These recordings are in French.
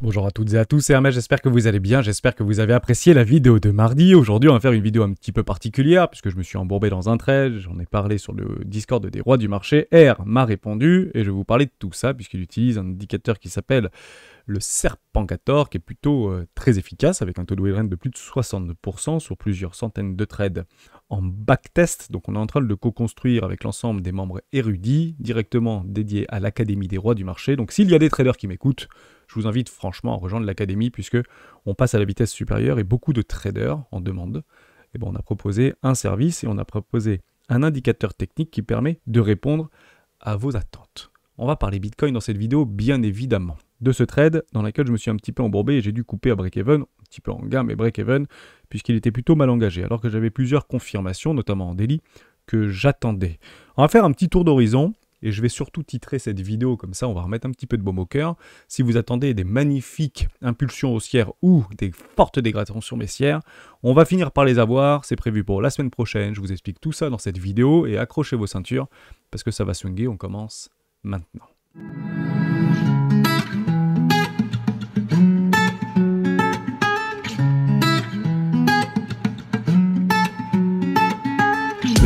Bonjour à toutes et à tous, c'est Hermès, j'espère que vous allez bien, j'espère que vous avez apprécié la vidéo de mardi. Aujourd'hui on va faire une vidéo un petit peu particulière puisque je me suis embourbé dans un trade, j'en ai parlé sur le Discord des rois du marché, R m'a répondu et je vais vous parler de tout ça puisqu'il utilise un indicateur qui s'appelle le Serpencator qui est plutôt très efficace avec un taux de win rate de plus de 62% sur plusieurs centaines de trades en backtest. Donc on est en train de le co-construire avec l'ensemble des membres érudits directement dédiés à l'Académie des rois du marché. Donc s'il y a des traders qui m'écoutent, je vous invite franchement à rejoindre l'académie puisque on passe à la vitesse supérieure et beaucoup de traders en demandent. Et bon, on a proposé un service et on a proposé un indicateur technique qui permet de répondre à vos attentes. On va parler Bitcoin dans cette vidéo, bien évidemment, de ce trade dans lequel je me suis un petit peu embourbé et j'ai dû couper à break-even, un petit peu en gain, mais break-even, puisqu'il était plutôt mal engagé, alors que j'avais plusieurs confirmations, notamment en daily, que j'attendais. On va faire un petit tour d'horizon. Et je vais surtout titrer cette vidéo, comme ça on va remettre un petit peu de baume au cœur. Si vous attendez des magnifiques impulsions haussières ou des fortes dégradations baissières, on va finir par les avoir. C'est prévu pour la semaine prochaine. Je vous explique tout ça dans cette vidéo et accrochez vos ceintures parce que ça va swinguer. On commence maintenant.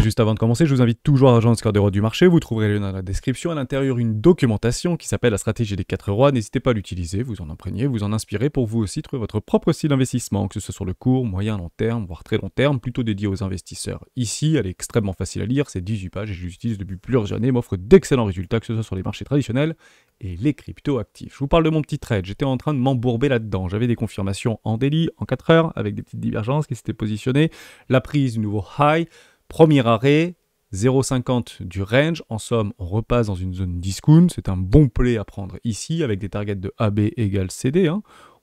Juste avant de commencer, je vous invite toujours à rejoindre le Discord des rois du marché. Vous trouverez le lien dans la description. À l'intérieur, une documentation qui s'appelle la stratégie des 4 rois. N'hésitez pas à l'utiliser, vous en imprégnez, vous en inspirez pour vous aussi trouver votre propre style d'investissement, que ce soit sur le court, moyen, long terme, voire très long terme, plutôt dédié aux investisseurs. Ici, elle est extrêmement facile à lire, c'est 18 pages et je l'utilise depuis plusieurs années, m'offre d'excellents résultats, que ce soit sur les marchés traditionnels et les crypto-actifs. Je vous parle de mon petit trade, j'étais en train de m'embourber là-dedans. J'avais des confirmations en daily, en 4 heures, avec des petites divergences qui s'étaient positionnées, la prise du nouveau high. Premier arrêt, 0,50 du range. En somme, on repasse dans une zone discount. C'est un bon play à prendre ici avec des targets de AB égale CD. On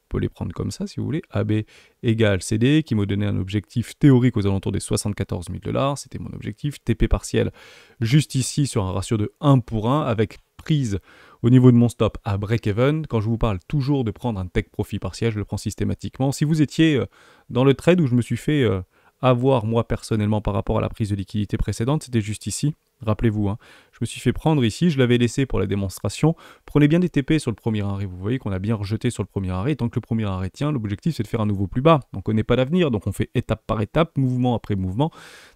peut les prendre comme ça si vous voulez. AB égale CD qui m'a donné un objectif théorique aux alentours des 74 000 $. C'était mon objectif. TP partiel juste ici sur un ratio de 1 pour 1 avec prise au niveau de mon stop à break-even. Quand je vous parle toujours de prendre un take profit partiel, je le prends systématiquement. Si vous étiez dans le trade où je me suis fait... avoir moi personnellement par rapport à la prise de liquidité précédente, c'était juste ici, rappelez-vous, je me suis fait prendre ici, je l'avais laissé pour la démonstration, prenez bien des TP sur le premier arrêt, vous voyez qu'on a bien rejeté sur le premier arrêt, et tant que le premier arrêt tient, l'objectif c'est de faire un nouveau plus bas, on ne connaît pas l'avenir, donc on fait étape par étape, mouvement après mouvement,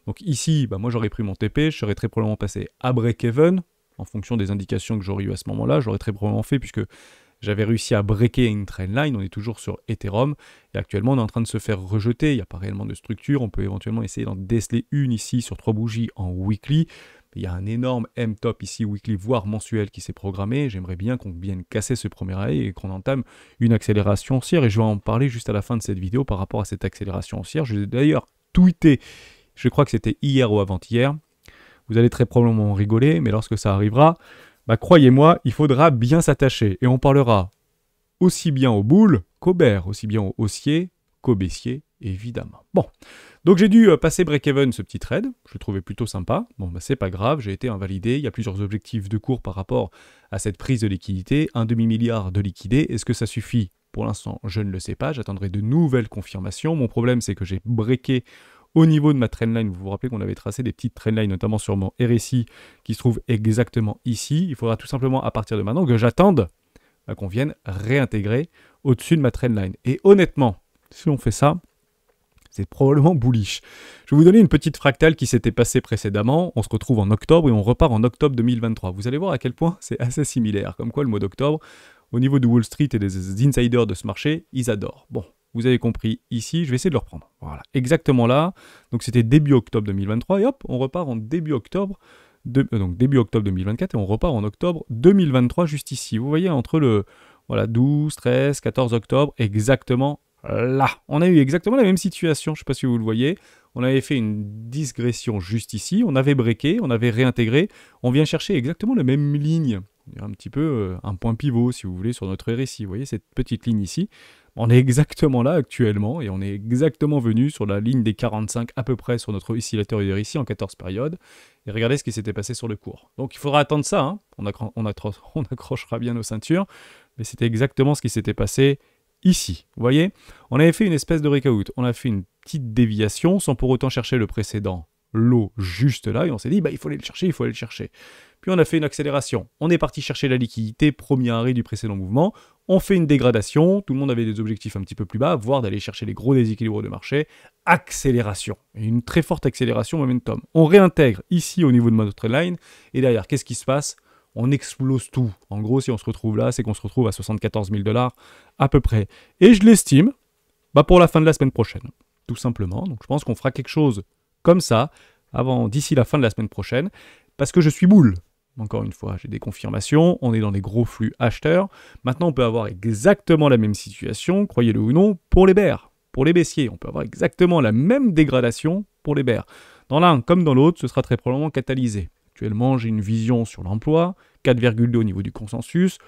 donc ici, moi j'aurais pris mon TP, je serais très probablement passé à break-even, en fonction des indications que j'aurais eu à ce moment-là, j'aurais très probablement fait, puisque j'avais réussi à breaker une trendline, on est toujours sur Ethereum, et actuellement on est en train de se faire rejeter, il n'y a pas réellement de structure, on peut éventuellement essayer d'en déceler une ici sur 3 bougies en weekly, il y a un énorme M-top ici weekly, voire mensuel qui s'est programmé, j'aimerais bien qu'on vienne casser ce premier arrêt et qu'on entame une accélération haussière, et je vais en parler juste à la fin de cette vidéo par rapport à cette accélération haussière, je vais d'ailleurs tweeter, je crois que c'était hier ou avant-hier, vous allez très probablement rigoler, mais lorsque ça arrivera, croyez-moi, il faudra bien s'attacher. Et on parlera aussi bien au bull qu'au bear, aussi bien au haussier qu'au baissier, évidemment. Bon, donc j'ai dû passer break-even ce petit trade. Je le trouvais plutôt sympa. Bon, c'est pas grave, j'ai été invalidé. Il y a plusieurs objectifs de cours par rapport à cette prise de liquidité. Un demi-milliard de liquidés. Est-ce que ça suffit? Pour l'instant, je ne le sais pas. J'attendrai de nouvelles confirmations. Mon problème, c'est que j'ai breaké au niveau de ma trendline. Vous vous rappelez qu'on avait tracé des petites trendlines, notamment sur mon RSI, qui se trouve exactement ici. Il faudra tout simplement, à partir de maintenant, que j'attende qu'on vienne réintégrer au-dessus de ma trendline. Et honnêtement, si on fait ça, c'est probablement bullish. Je vais vous donner une petite fractale qui s'était passée précédemment. On se retrouve en octobre et on repart en octobre 2023. Vous allez voir à quel point c'est assez similaire. Comme quoi, le mois d'octobre, au niveau de Wall Street et des insiders de ce marché, ils adorent. Bon. Vous avez compris ici, je vais essayer de le reprendre. Voilà, exactement là. Donc c'était début octobre 2023 et hop, on repart en début octobre, donc début octobre 2024 et on repart en octobre 2023 juste ici. Vous voyez entre le 12, 13, 14 octobre, exactement là. On a eu exactement la même situation, je ne sais pas si vous le voyez. On avait fait une digression juste ici, on avait breaké, on avait réintégré. On vient chercher exactement la même ligne. Un petit peu un point pivot si vous voulez sur notre RSI. Vous voyez cette petite ligne ici. On est exactement là actuellement et on est exactement venu sur la ligne des 45 à peu près sur notre oscillateur RSI en 14 périodes. Et regardez ce qui s'était passé sur le cours. Donc il faudra attendre ça. On accrochera bien nos ceintures. Mais c'était exactement ce qui s'était passé ici. Vous voyez, on avait fait une espèce de breakout. On a fait une petite déviation sans pour autant chercher le précédent l'eau juste là, et on s'est dit, bah, il faut aller le chercher, il faut aller le chercher. Puis on a fait une accélération. On est parti chercher la liquidité, premier arrêt du précédent mouvement. On fait une dégradation. Tout le monde avait des objectifs un petit peu plus bas, voire d'aller chercher les gros déséquilibres de marché. Accélération. Et une très forte accélération momentum. On réintègre ici au niveau de notre line. Et derrière, qu'est-ce qui se passe? On explose tout. En gros, si on se retrouve là, c'est qu'on se retrouve à 74 000 $ à peu près. Et je l'estime pour la fin de la semaine prochaine. Tout simplement. Donc je pense qu'on fera quelque chose comme ça d'ici la fin de la semaine prochaine. Parce que je suis boule. Encore une fois, j'ai des confirmations, on est dans des gros flux acheteurs. Maintenant, on peut avoir exactement la même situation, croyez-le ou non, pour les bears, pour les baissiers. On peut avoir exactement la même dégradation pour les bears. Dans l'un comme dans l'autre, ce sera très probablement catalysé. Actuellement, j'ai une vision sur l'emploi, 4,2 au niveau du consensus.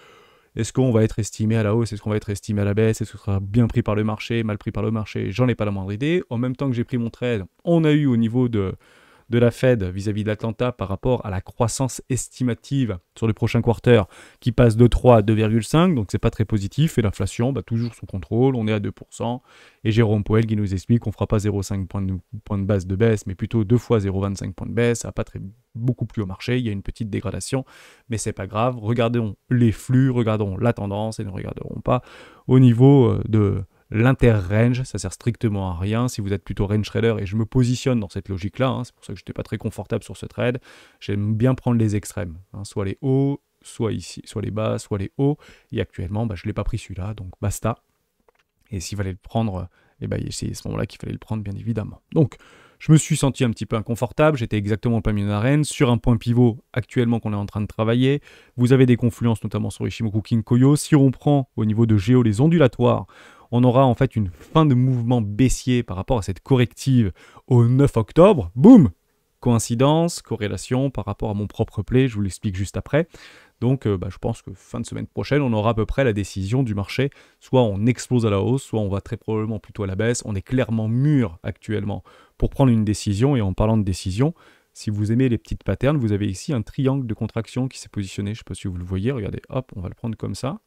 Est-ce qu'on va être estimé à la hausse? Est-ce qu'on va être estimé à la baisse? Est-ce que ce sera bien pris par le marché, mal pris par le marché? J'en ai pas la moindre idée. En même temps que j'ai pris mon trade, on a eu au niveau de la Fed vis-à-vis de l'Atlanta par rapport à la croissance estimative sur les prochains quarters qui passe de 3 à 2,5, donc c'est pas très positif, et l'inflation, toujours sous contrôle, on est à 2%, et Jérôme Powell qui nous explique qu'on fera pas 0,5 points de base de baisse, mais plutôt 2 fois 0,25 points de baisse, ça va pas beaucoup plus au marché, il y a une petite dégradation, mais c'est pas grave, regardons les flux, regardons la tendance, et ne regarderons pas au niveau de l'inter-range, ça sert strictement à rien. Si vous êtes plutôt range trader, et je me positionne dans cette logique-là, c'est pour ça que je n'étais pas très confortable sur ce trade, j'aime bien prendre les extrêmes, soit les hauts, soit ici, soit les bas, soit les hauts, et actuellement, je ne l'ai pas pris celui-là, donc basta. Et s'il fallait le prendre, c'est à ce moment-là qu'il fallait le prendre, bien évidemment. Donc, je me suis senti un petit peu inconfortable, j'étais exactement pas milieu d'arène, sur un point pivot actuellement qu'on est en train de travailler. Vous avez des confluences, notamment sur Ishimoku Kinkoyo. Si on prend au niveau de Géo les ondulatoires, on aura en fait une fin de mouvement baissier par rapport à cette corrective au 9 octobre. Boum! Coïncidence, corrélation par rapport à mon propre play, je vous l'explique juste après. Donc je pense que fin de semaine prochaine, on aura à peu près la décision du marché. Soit on explose à la hausse, soit on va très probablement plutôt à la baisse. On est clairement mûr actuellement pour prendre une décision. Et en parlant de décision, si vous aimez les petites patterns, vous avez ici un triangle de contraction qui s'est positionné. Je ne sais pas si vous le voyez. Regardez, hop, on va le prendre comme ça.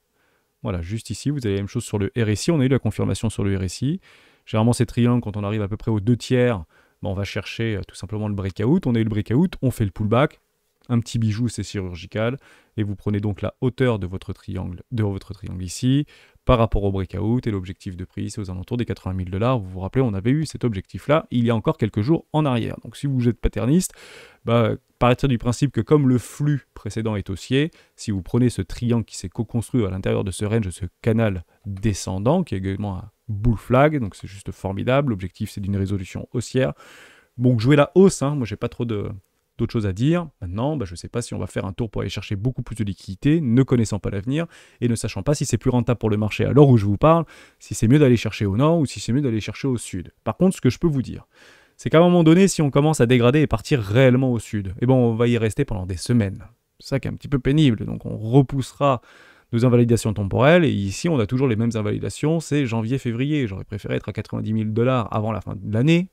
Voilà, juste ici, vous avez la même chose sur le RSI. On a eu la confirmation sur le RSI. Généralement, ces triangles, quand on arrive à peu près aux 2/3, on va chercher tout simplement le breakout. On a eu le breakout, on fait le pullback. Un petit bijou, c'est chirurgical. Et vous prenez donc la hauteur de votre triangle ici par rapport au breakout. Et l'objectif de prix, c'est aux alentours des 80 000 $. Vous vous rappelez, on avait eu cet objectif-là il y a encore quelques jours en arrière. Donc si vous êtes patterniste, partir du principe que comme le flux précédent est haussier, si vous prenez ce triangle qui s'est co-construit à l'intérieur de ce range, ce canal descendant, qui est également un bull flag, donc c'est juste formidable. L'objectif, c'est d'une résolution haussière. Donc jouer la hausse, moi j'ai pas trop d'autres choses à dire. Maintenant, je ne sais pas si on va faire un tour pour aller chercher beaucoup plus de liquidités, ne connaissant pas l'avenir et ne sachant pas si c'est plus rentable pour le marché à l'heure où je vous parle, si c'est mieux d'aller chercher au nord ou si c'est mieux d'aller chercher au sud. Par contre, ce que je peux vous dire, c'est qu'à un moment donné, si on commence à dégrader et partir réellement au sud, on va y rester pendant des semaines. C'est ça qui est un petit peu pénible. Donc on repoussera nos invalidations temporelles, et ici on a toujours les mêmes invalidations, c'est janvier-février. J'aurais préféré être à 90 000 $ avant la fin de l'année.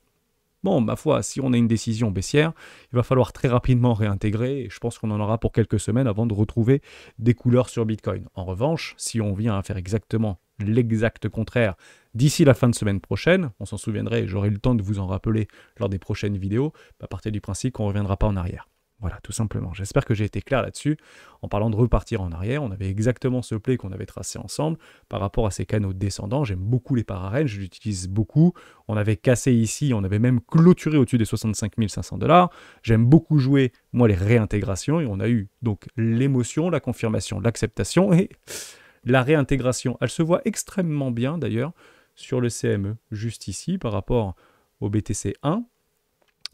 Bon, ma foi, si on a une décision baissière, il va falloir très rapidement réintégrer, et je pense qu'on en aura pour quelques semaines avant de retrouver des couleurs sur Bitcoin. En revanche, si on vient à faire exactement l'exact contraire d'ici la fin de semaine prochaine, on s'en souviendrait et j'aurai le temps de vous en rappeler lors des prochaines vidéos, à partir du principe qu'on ne reviendra pas en arrière. Voilà, tout simplement. J'espère que j'ai été clair là-dessus. En parlant de repartir en arrière, on avait exactement ce play qu'on avait tracé ensemble par rapport à ces canaux descendants. J'aime beaucoup les para-ranges, je l'utilise beaucoup. On avait cassé ici, on avait même clôturé au-dessus des 65 500 $. J'aime beaucoup jouer, moi, les réintégrations, et on a eu donc l'émotion, la confirmation, l'acceptation et la réintégration. Elle se voit extrêmement bien d'ailleurs sur le CME, juste ici par rapport au BTC1.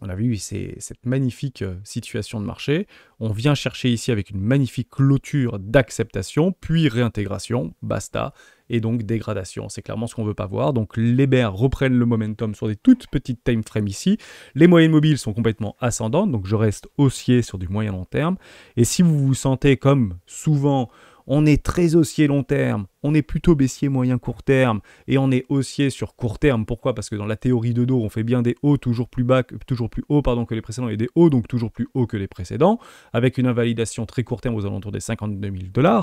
On avait eu cette magnifique situation de marché. On vient chercher ici avec une magnifique clôture d'acceptation, puis réintégration, basta, et donc dégradation. C'est clairement ce qu'on ne veut pas voir. Donc les bears reprennent le momentum sur des toutes petites time frames ici. Les moyennes mobiles sont complètement ascendantes, donc je reste haussier sur du moyen long terme. Et si vous vous sentez comme souvent, on est très haussier long terme, on est plutôt baissier moyen court terme, et on est haussier sur court terme. Pourquoi? Parce que dans la théorie de dos, on fait bien des hauts toujours plus haut que les précédents, et des hauts donc toujours plus hauts que les précédents, avec une invalidation très court terme aux alentours des 52 000 $.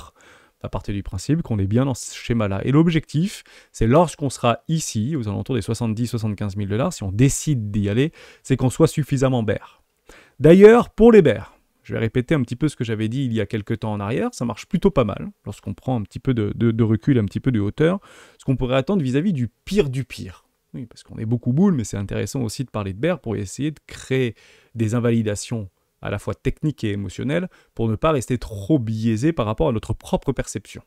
à partir du principe qu'on est bien dans ce schéma-là. Et l'objectif, c'est lorsqu'on sera ici, aux alentours des 70-75 000 $, si on décide d'y aller, c'est qu'on soit suffisamment bear. D'ailleurs, pour les bears, je vais répéter un petit peu ce que j'avais dit il y a quelques temps en arrière, ça marche plutôt pas mal, lorsqu'on prend un petit peu de recul, un petit peu de hauteur, ce qu'on pourrait attendre vis-à-vis du pire du pire. Oui, parce qu'on est beaucoup bull, mais c'est intéressant aussi de parler de bear pour essayer de créer des invalidations à la fois techniques et émotionnelles pour ne pas rester trop biaisé par rapport à notre propre perception.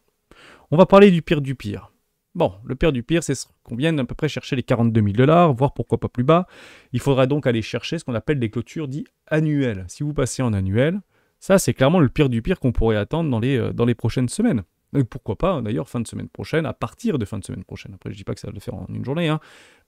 On va parler du pire du pire. Bon, le pire du pire, c'est qu'on vienne à peu près chercher les 42 000 $, voire pourquoi pas plus bas. Il faudra donc aller chercher ce qu'on appelle des clôtures dites annuelles. Si vous passez en annuel, ça c'est clairement le pire du pire qu'on pourrait attendre dans les prochaines semaines. Et pourquoi pas, d'ailleurs, fin de semaine prochaine, à partir de fin de semaine prochaine. Après, je ne dis pas que ça va le faire en une journée,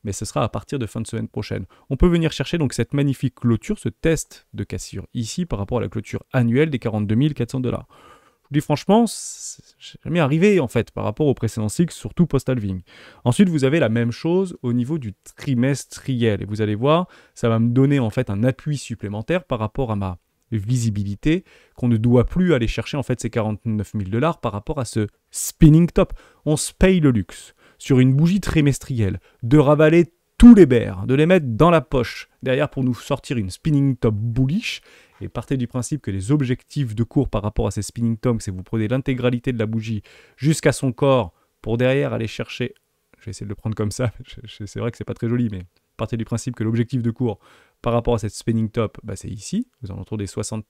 mais ce sera à partir de fin de semaine prochaine. On peut venir chercher donc cette magnifique clôture, ce test de cassure ici par rapport à la clôture annuelle des 42 400 $. Je vous dis franchement, c'est jamais arrivé en fait par rapport au précédent cycle, surtout post-halving. Ensuite, vous avez la même chose au niveau du trimestriel. Et vous allez voir, ça va me donner en fait un appui supplémentaire par rapport à ma visibilité, qu'on ne doit plus aller chercher en fait ces 49 000 $ par rapport à ce spinning top. On se paye le luxe sur une bougie trimestrielle de ravaler tous les bears, de les mettre dans la poche derrière pour nous sortir une spinning top bullish. Et partez du principe que les objectifs de cours par rapport à ces spinning tops, c'est vous prenez l'intégralité de la bougie jusqu'à son corps pour derrière aller chercher. Je vais essayer de le prendre comme ça. C'est vrai que c'est pas très joli, mais partez du principe que l'objectif de cours par rapport à cette spinning top, c'est ici, aux alentours des 76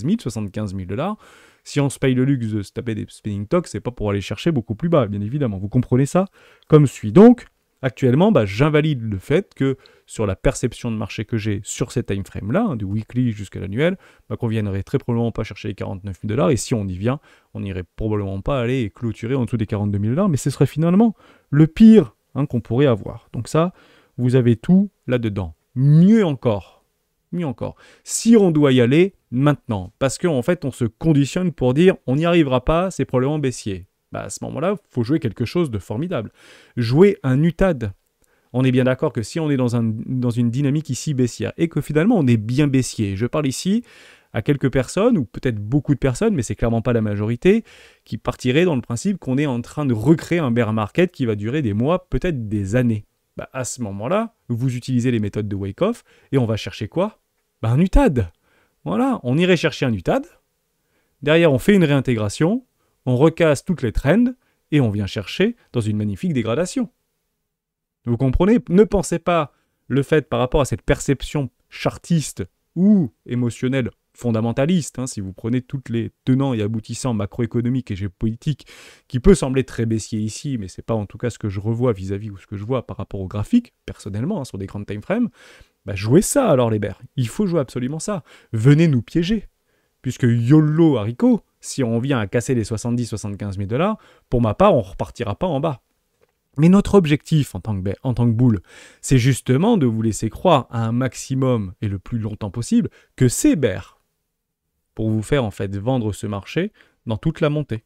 000, 75 000 $. Si on se paye le luxe de se taper des spinning tops, c'est pas pour aller chercher beaucoup plus bas, bien évidemment. Vous comprenez ça comme suit. Donc, actuellement, j'invalide le fait que sur la perception de marché que j'ai sur ces time frames-là, du weekly jusqu'à l'annuel, qu'on viendrait très probablement pas chercher les 49 000 $. Et si on y vient, on n'irait probablement pas aller clôturer en dessous des 42 000 $. Mais ce serait finalement le pire qu'on pourrait avoir. Donc ça, vous avez tout là-dedans. Mieux encore, si on doit y aller maintenant, parce qu'en fait, on se conditionne pour dire on n'y arrivera pas, c'est probablement baissier. À ce moment-là, il faut jouer quelque chose de formidable. Jouer un UTAD. On est bien d'accord que si on est dans une dynamique ici baissière et que finalement on est bien baissier, je parle ici à quelques personnes, ou peut-être beaucoup de personnes, mais c'est clairement pas la majorité, qui partiraient dans le principe qu'on est en train de recréer un bear market qui va durer des mois, peut-être des années. À ce moment-là, vous utilisez les méthodes de wake-off et on va chercher quoi ? Un UTAD. Voilà, on irait chercher un UTAD. Derrière, on fait une réintégration, on recasse toutes les trends et on vient chercher dans une magnifique dégradation. Vous comprenez ? Ne pensez pas le fait par rapport à cette perception chartiste ou émotionnelle fondamentaliste, si vous prenez toutes les tenants et aboutissants macroéconomiques et géopolitiques, qui peut sembler très baissier ici, mais ce n'est pas en tout cas ce que je revois vis-à-vis ou ce que je vois par rapport au graphique, personnellement, sur des grandes time frames, jouez ça alors les bears. Il faut jouer absolument ça. Venez nous piéger. Puisque YOLO haricot, si on vient à casser les 70-75 000 $, pour ma part, on ne repartira pas en bas. Mais notre objectif en tant que boule, c'est justement de vous laisser croire à un maximum et le plus longtemps possible que c'est bear. Pour vous faire en fait vendre ce marché dans toute la montée.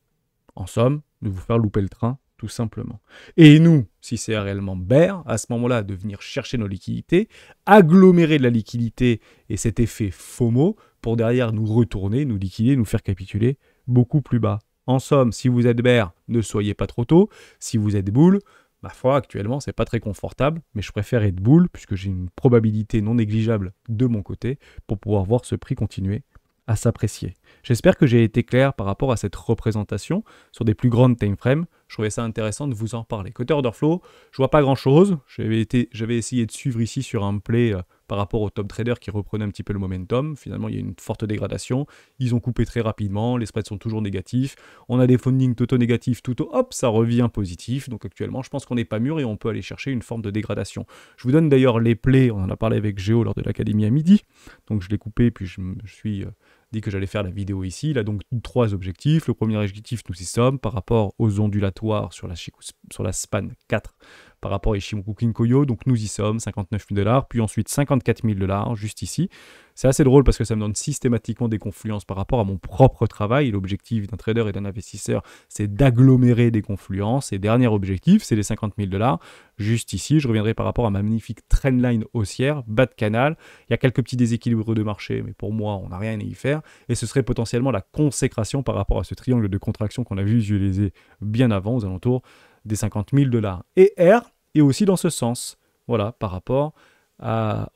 En somme, de vous faire louper le train, tout simplement. Et nous, si c'est réellement bear, à ce moment-là, de venir chercher nos liquidités, agglomérer de la liquidité et cet effet FOMO pour derrière nous retourner, nous liquider, nous faire capituler beaucoup plus bas. En somme, si vous êtes bear, ne soyez pas trop tôt. Si vous êtes bull, ma foi, actuellement, c'est pas très confortable, mais je préfère être bull puisque j'ai une probabilité non négligeable de mon côté pour pouvoir voir ce prix continuer à s'apprécier. J'espère que j'ai été clair par rapport à cette représentation sur des plus grandes time frames. Je trouvais ça intéressant de vous en parler. Côté order flow, je vois pas grand chose. J'avais essayé de suivre ici sur un play par rapport au top trader qui reprenait un petit peu le momentum. Finalement, il y a une forte dégradation. Ils ont coupé très rapidement. Les spreads sont toujours négatifs. On a des fundings totaux négatifs. Hop, ça revient positif. Donc actuellement, je pense qu'on n'est pas mûr et on peut aller chercher une forme de dégradation. Je vous donne d'ailleurs les plays. On en a parlé avec Géo lors de l'académie à midi. Donc je l'ai coupé puis je suis dit que j'allais faire la vidéo ici. Il a donc 3 objectifs. Le premier objectif, nous y sommes par rapport aux ondulatoires sur la span 4 par rapport à Ichimoku Kinkoyo. Donc nous y sommes, 59 000 $, puis ensuite 54 000 $, juste ici. C'est assez drôle parce que ça me donne systématiquement des confluences par rapport à mon propre travail. L'objectif d'un trader et d'un investisseur, c'est d'agglomérer des confluences. Et dernier objectif, c'est les 50 000 $. Juste ici, je reviendrai par rapport à ma magnifique trendline haussière, bas de canal. Il y a quelques petits déséquilibres de marché, mais pour moi, on n'a rien à y faire. Et ce serait potentiellement la consécration par rapport à ce triangle de contraction qu'on a visualisé bien avant, aux alentours des 50 000 $. Et R est aussi dans ce sens. Voilà, par rapport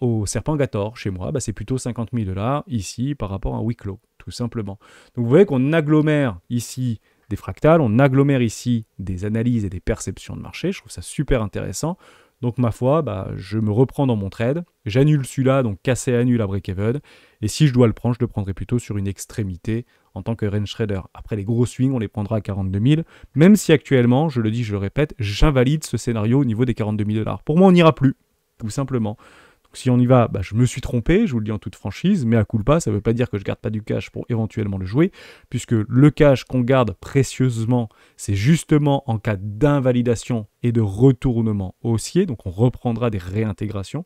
au Serpengator, chez moi, c'est plutôt 50 000 $ ici par rapport à un week low, tout simplement. Donc vous voyez qu'on agglomère ici des fractales, on agglomère ici des analyses et des perceptions de marché. Je trouve ça super intéressant. Donc ma foi, je me reprends dans mon trade. J'annule celui-là, donc casser annule à break-even. Et si je dois le prendre, je le prendrai plutôt sur une extrémité en tant que range trader. Après les gros swings, on les prendra à 42 000. Même si actuellement, je le dis, je le répète, j'invalide ce scénario au niveau des 42 000 $. Pour moi, on n'ira plus, tout simplement. Donc, si on y va, je me suis trompé, je vous le dis en toute franchise, mais à culpa, ça ne veut pas dire que je ne garde pas du cash pour éventuellement le jouer, puisque le cash qu'on garde précieusement, c'est justement en cas d'invalidation et de retournement haussier, donc on reprendra des réintégrations.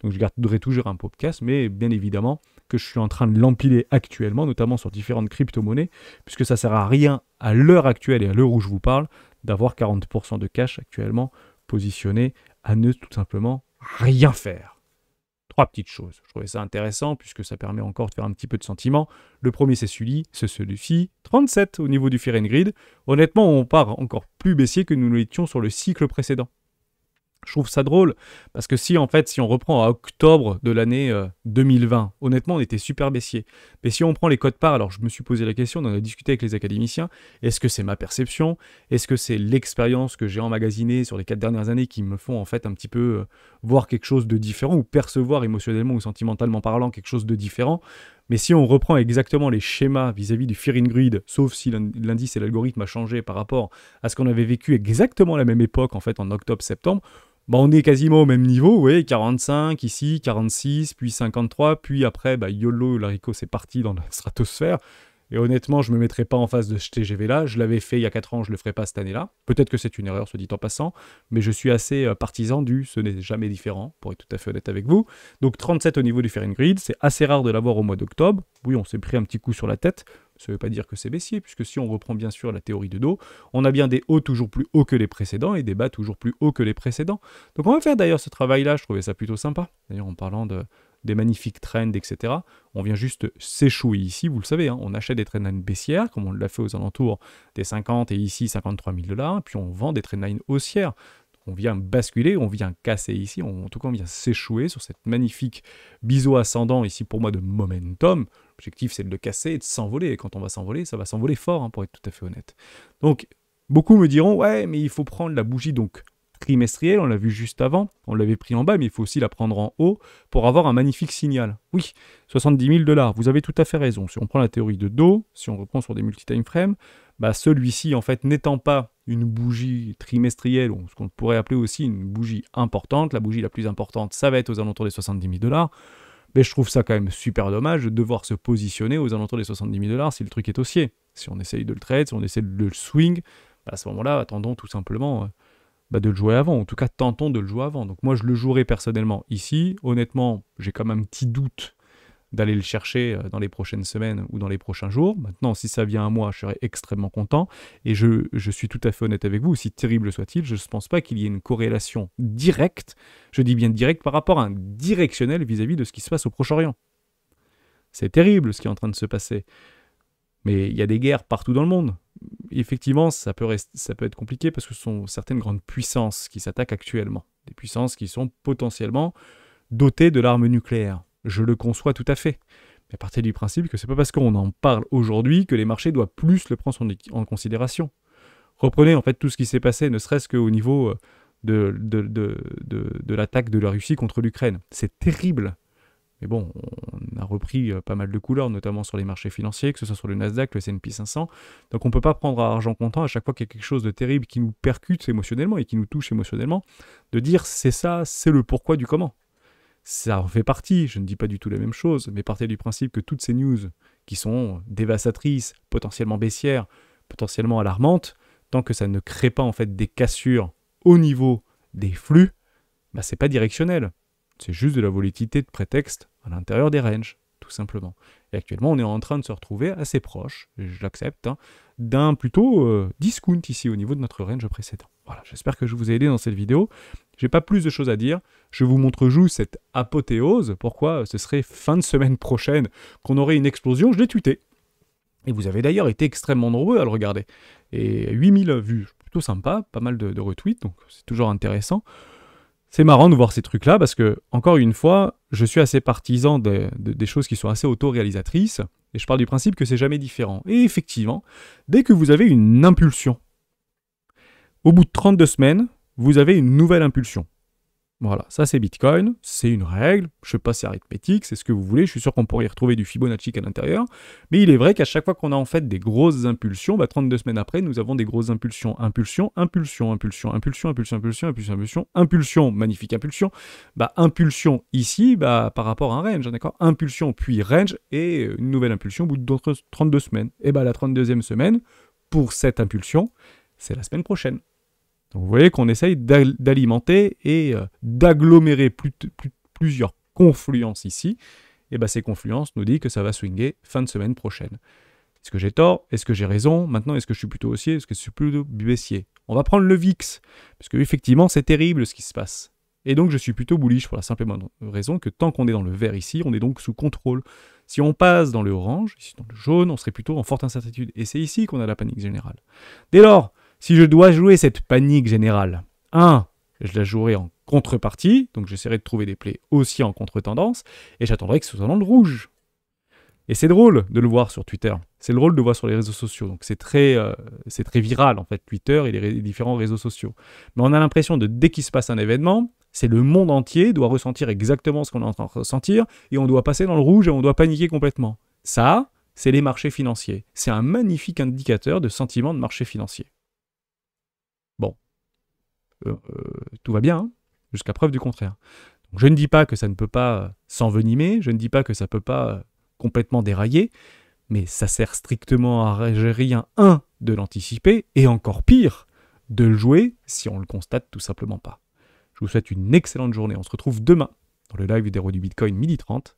Donc je garderai toujours un pot de cash, mais bien évidemment que je suis en train de l'empiler actuellement, notamment sur différentes crypto-monnaies, puisque ça ne sert à rien à l'heure actuelle et à l'heure où je vous parle, d'avoir 40% de cash actuellement positionné à ne tout simplement rien faire. Trois petites choses. Je trouvais ça intéressant puisque ça permet encore de faire un petit peu de sentiment. Le premier, c'est celui-ci, 37 au niveau du Fear and Greed. Honnêtement, on part encore plus baissier que nous l'étions sur le cycle précédent. Je trouve ça drôle parce que si on reprend à octobre de l'année 2020, honnêtement, on était super baissier. Mais si on prend les codes parts, alors je me suis posé la question, on en a discuté avec les académiciens, est-ce que c'est ma perception? Est-ce que c'est l'expérience que j'ai emmagasinée sur les 4 dernières années qui me font en fait un petit peu voir quelque chose de différent ou percevoir émotionnellement ou sentimentalement parlant quelque chose de différent? Mais si on reprend exactement les schémas vis-à-vis du Fear and Greed, sauf si l'indice et l'algorithme a changé par rapport à ce qu'on avait vécu exactement à la même époque, en fait en octobre-septembre, on est quasiment au même niveau, vous voyez, 45 ici, 46, puis 53, puis après, YOLO, l'haricot, c'est parti dans la stratosphère. Et honnêtement, je ne me mettrai pas en face de ce TGV-là. Je l'avais fait il y a 4 ans, je ne le ferai pas cette année-là. Peut-être que c'est une erreur, soit dit en passant, mais je suis assez partisan du ce n'est jamais différent, pour être tout à fait honnête avec vous. Donc 37 au niveau du Fear and Greed, c'est assez rare de l'avoir au mois d'octobre. Oui, on s'est pris un petit coup sur la tête. Ça ne veut pas dire que c'est baissier, puisque si on reprend bien sûr la théorie de dos, on a bien des hauts toujours plus hauts que les précédents et des bas toujours plus hauts que les précédents. Donc on va faire d'ailleurs ce travail-là, je trouvais ça plutôt sympa. D'ailleurs en parlant des magnifiques trends, etc. On vient juste s'échouer ici, vous le savez, on achète des trendlines baissières, comme on l'a fait aux alentours des 50 et ici 53 000 $, puis on vend des trendlines haussières. On vient basculer, on vient casser ici, en tout cas on vient s'échouer sur cette magnifique biseau ascendant ici pour moi de momentum. L'objectif c'est de le casser et de s'envoler, et quand on va s'envoler, ça va s'envoler fort pour être tout à fait honnête. Donc beaucoup me diront, ouais mais il faut prendre la bougie donc trimestrielle, on l'a vu juste avant, on l'avait pris en bas mais il faut aussi la prendre en haut pour avoir un magnifique signal. Oui, 70 000 $, vous avez tout à fait raison. Si on prend la théorie de dos, si on reprend sur des multi-time frames, celui-ci en fait n'étant pas une bougie trimestrielle, ou ce qu'on pourrait appeler aussi une bougie importante, la bougie la plus importante, ça va être aux alentours des 70 000 $, mais je trouve ça quand même super dommage de devoir se positionner aux alentours des 70 000 $ si le truc est haussier. Si on essaye de le trade, si on essaie de le swing, à ce moment-là, attendons tout simplement de le jouer avant. En tout cas, tentons de le jouer avant. Donc moi, je le jouerai personnellement ici. Honnêtement, j'ai quand même un petit doute d'aller le chercher dans les prochaines semaines ou dans les prochains jours. Maintenant, si ça vient à moi, je serai extrêmement content. Et je suis tout à fait honnête avec vous, aussi terrible soit-il, je ne pense pas qu'il y ait une corrélation directe, je dis bien directe, par rapport à un directionnel vis-à-vis de ce qui se passe au Proche-Orient. C'est terrible ce qui est en train de se passer. Mais il y a des guerres partout dans le monde. Effectivement, ça peut être compliqué parce que ce sont certaines grandes puissances qui s'attaquent actuellement. Des puissances qui sont potentiellement dotées de l'arme nucléaire. Je le conçois tout à fait. Mais à partir du principe que c'est pas parce qu'on en parle aujourd'hui que les marchés doivent plus le prendre en considération. Reprenez en fait tout ce qui s'est passé, ne serait-ce qu'au niveau de l'attaque de la Russie contre l'Ukraine. C'est terrible. Mais bon, on a repris pas mal de couleurs, notamment sur les marchés financiers, que ce soit sur le Nasdaq, le S&P 500. Donc on ne peut pas prendre à argent comptant à chaque fois qu'il y a quelque chose de terrible qui nous percute émotionnellement et qui nous touche émotionnellement, de dire c'est ça, c'est le pourquoi du comment. Ça en fait partie, je ne dis pas du tout la même chose, mais partez du principe que toutes ces news qui sont dévastatrices, potentiellement baissières, potentiellement alarmantes, tant que ça ne crée pas en fait des cassures au niveau des flux, bah, c'est pas directionnel. C'est juste de la volatilité de prétexte à l'intérieur des ranges, tout simplement. Et actuellement, on est en train de se retrouver assez proche, je l'accepte, hein, d'un plutôt discount ici au niveau de notre range précédent. Voilà, j'espère que je vous ai aidé dans cette vidéo. J'ai pas plus de choses à dire. Je vous montre juste cette apothéose. Pourquoi ce serait fin de semaine prochaine qu'on aurait une explosion. Je l'ai tweeté. Et vous avez d'ailleurs été extrêmement nombreux à le regarder. Et 8000 vues, plutôt sympa, pas mal de retweets, donc c'est toujours intéressant. C'est marrant de voir ces trucs-là parce que, encore une fois, je suis assez partisan des choses qui sont assez auto-réalisatrices. Et je parle du principe que c'est jamais différent. Et effectivement, dès que vous avez une impulsion, au bout de 32 semaines, vous avez une nouvelle impulsion. Voilà, ça c'est Bitcoin, c'est une règle, je sais pas si c'est arithmétique, c'est ce que vous voulez, je suis sûr qu'on pourrait y retrouver du Fibonacci à l'intérieur, mais il est vrai qu'à chaque fois qu'on a en fait des grosses impulsions, 32 semaines après, nous avons des grosses impulsions, impulsion, impulsion, impulsion, impulsion, impulsion, impulsion, impulsion, impulsion, impulsion, magnifique impulsion, impulsion ici, par rapport à un range, d'accord, impulsion puis range, et une nouvelle impulsion au bout d'autres 32 semaines. Et la 32e semaine, pour cette impulsion, c'est la semaine prochaine. Donc vous voyez qu'on essaye d'alimenter et d'agglomérer plusieurs confluences ici. Et ces confluences nous disent que ça va swinger fin de semaine prochaine. Est-ce que j'ai tort? Est-ce que j'ai raison? Maintenant, est-ce que je suis plutôt haussier? Est-ce que je suis plutôt baissier? On va prendre le VIX, parce que effectivement, c'est terrible ce qui se passe. Et donc, je suis plutôt bullish pour la simple et bonne raison que tant qu'on est dans le vert ici, on est donc sous contrôle. Si on passe dans le orange, ici dans le jaune, on serait plutôt en forte incertitude. Et c'est ici qu'on a la panique générale. Dès lors, si je dois jouer cette panique générale, je la jouerai en contrepartie, donc j'essaierai de trouver des plays aussi en contre-tendance, et j'attendrai que ce soit dans le rouge. Et c'est drôle de le voir sur Twitter, c'est drôle de le voir sur les réseaux sociaux, donc c'est très viral en fait, Twitter et les différents réseaux sociaux. Mais on a l'impression de dès qu'il se passe un événement, c'est le monde entier doit ressentir exactement ce qu'on est en train de ressentir, et on doit passer dans le rouge et on doit paniquer complètement. Ça, c'est les marchés financiers. C'est un magnifique indicateur de sentiment de marché financier. Bon, tout va bien, hein, jusqu'à preuve du contraire. Donc, je ne dis pas que ça ne peut pas s'envenimer, je ne dis pas que ça ne peut pas complètement dérailler, mais ça sert strictement à rien, de l'anticiper, et encore pire, de le jouer si on le constate tout simplement pas. Je vous souhaite une excellente journée, on se retrouve demain dans le live vidéo du Bitcoin 12h30.